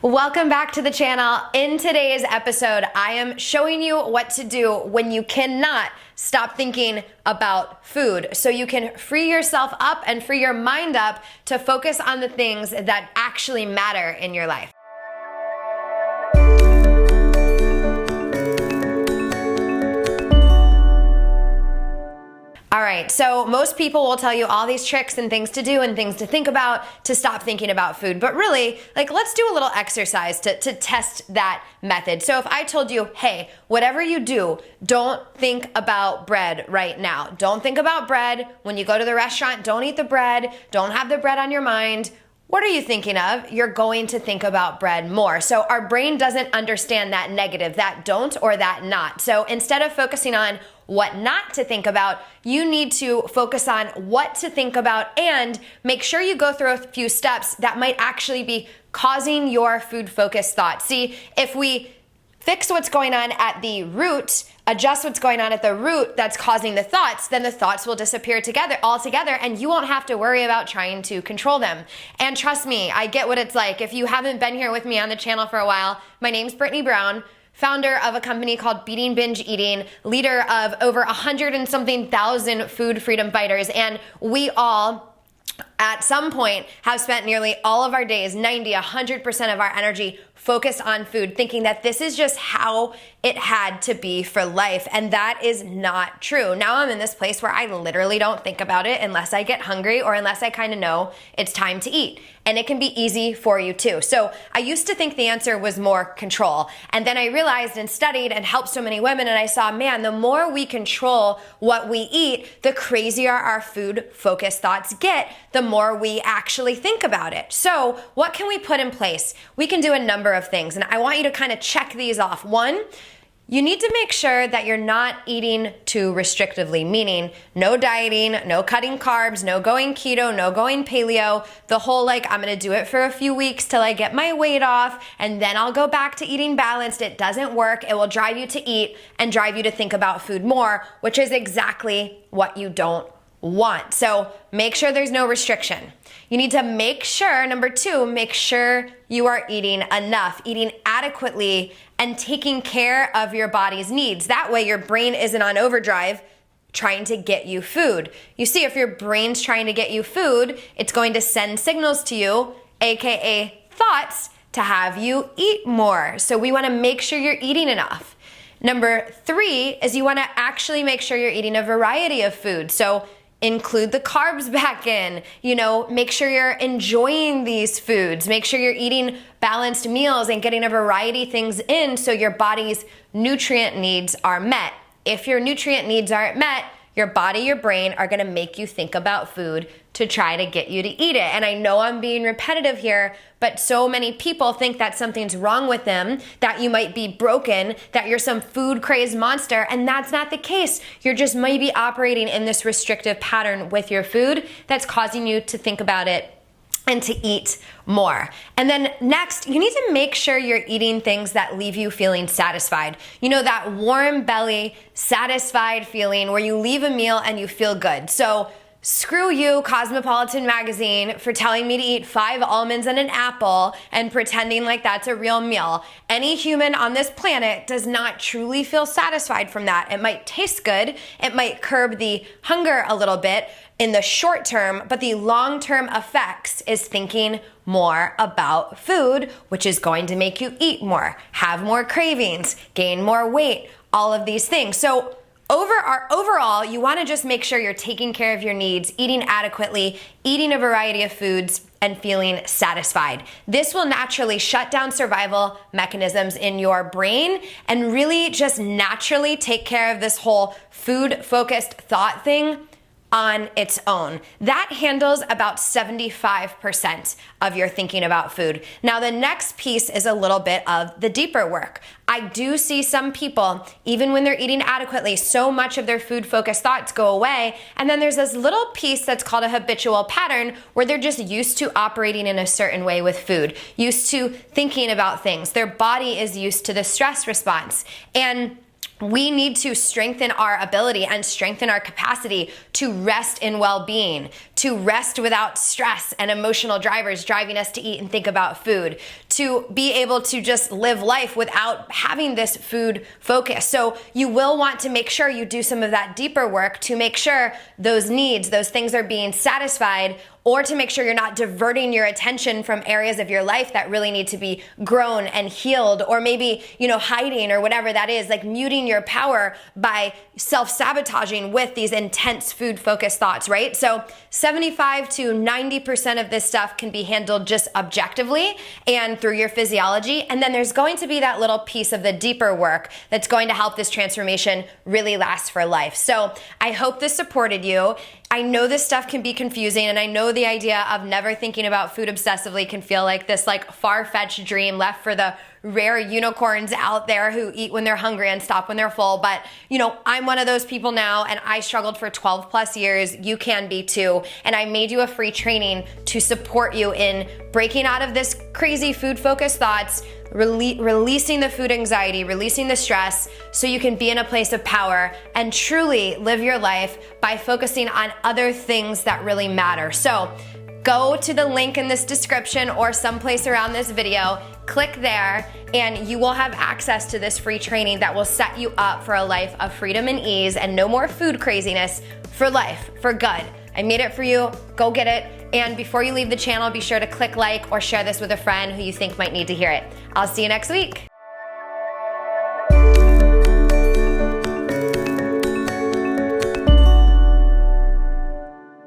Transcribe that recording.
Welcome back to the channel. In today's episode, I am showing you what to do when you cannot stop thinking about food, so you can free yourself up and free your mind up to focus on the things that actually matter in your life. All right, so most people will tell you all these tricks and things to do and things to think about to stop thinking about food. But really, let's do a little exercise to test that method. So if I told you, hey, whatever you do, don't think about bread right now. Don't think about bread. When you go to the restaurant, don't eat the bread. Don't have the bread on your mind. What are you thinking of? You're going to think about bread more. So our brain doesn't understand that negative, that don't or that not. So instead of focusing on what not to think about, you need to focus on what to think about and make sure you go through a few steps that might actually be causing your food-focused thoughts. See, if we fix what's going on at the root, adjust what's going on at the root that's causing the thoughts, then the thoughts will disappear altogether, and you won't have to worry about trying to control them. And trust me, I get what it's like. If you haven't been here with me on the channel for a while, my name's Brittany Brown, founder of a company called Beating Binge Eating, leader of over 100 and something thousand food freedom fighters, and we all at some point have spent nearly all of our days, 100% of our energy focused on food, thinking that this is just how it had to be for life. And that is not true. Now I'm in this place where I literally don't think about it unless I get hungry or unless I kind of know it's time to eat. And it can be easy for you too. So I used to think the answer was more control. And then I realized and studied and helped so many women, and I saw, man, the more we control what we eat, the crazier our food-focused thoughts get, the more we actually think about it. So what can we put in place? We can do a number of things, and I want you to kind of check these off. One, you need to make sure that you're not eating too restrictively, meaning no dieting, no cutting carbs, no going keto, no going paleo, the whole I'm gonna do it for a few weeks till I get my weight off and then I'll go back to eating balanced. It doesn't work. It will drive you to eat and drive you to think about food more, which is exactly what you don't want. So make sure there's no restriction. You need to make sure, number two, make sure you are eating enough, eating adequately, and taking care of your body's needs. That way your brain isn't on overdrive trying to get you food. You see, if your brain's trying to get you food, it's going to send signals to you, aka thoughts, to have you eat more. So we wanna make sure you're eating enough. Number three is you wanna actually make sure you're eating a variety of food. So include the carbs back in, make sure you're enjoying these foods, make sure you're eating balanced meals and getting a variety of things in so your body's nutrient needs are met. If your nutrient needs aren't met, your body, your brain are gonna make you think about food to try to get you to eat it. And I know I'm being repetitive here, but so many people think that something's wrong with them, that you might be broken, that you're some food crazed monster, and that's not the case. You're just maybe operating in this restrictive pattern with your food that's causing you to think about it and to eat more. And then next, you need to make sure you're eating things that leave you feeling satisfied. That warm belly, satisfied feeling where you leave a meal and you feel good. So screw you, Cosmopolitan magazine, for telling me to eat 5 almonds and an apple and pretending like that's a real meal. Any human on this planet does not truly feel satisfied from that. It might taste good, it might curb the hunger a little bit in the short term, but the long-term effects is thinking more about food, which is going to make you eat more, have more cravings, gain more weight, all of these things. So overall, you want to just make sure you're taking care of your needs, eating adequately, eating a variety of foods, and feeling satisfied. This will naturally shut down survival mechanisms in your brain and really just naturally take care of this whole food-focused thought thing on its own. That handles about 75% of your thinking about food. Now, the next piece is a little bit of the deeper work. I do see some people, even when they're eating adequately, so much of their food-focused thoughts go away, and then there's this little piece that's called a habitual pattern where they're just used to operating in a certain way with food, used to thinking about things. Their body is used to the stress response. And we need to strengthen our ability and strengthen our capacity to rest in well-being, to rest without stress and emotional drivers driving us to eat and think about food, to be able to just live life without having this food focus. So you will want to make sure you do some of that deeper work to make sure those needs, those things are being satisfied, or to make sure you're not diverting your attention from areas of your life that really need to be grown and healed, or maybe, hiding or whatever that is, like muting your power by self-sabotaging with these intense food-focused thoughts, right? So 75 to 90% of this stuff can be handled just objectively and through your physiology. And then there's going to be that little piece of the deeper work that's going to help this transformation really last for life. So I hope this supported you. I know this stuff can be confusing, and I know the idea of never thinking about food obsessively can feel like this far-fetched dream left for the rare unicorns out there who eat when they're hungry and stop when they're full. But I'm one of those people now, and I struggled for 12 plus years. You can be too. And I made you a free training to support you in breaking out of this crazy food-focused thoughts, releasing the food anxiety, releasing the stress, so you can be in a place of power and truly live your life by focusing on other things that really matter. So go to the link in this description or someplace around this video, click there, and you will have access to this free training that will set you up for a life of freedom and ease and no more food craziness, for life, for good. I made it for you. Go get it. And before you leave the channel, be sure to click like or share this with a friend who you think might need to hear it. I'll see you next week.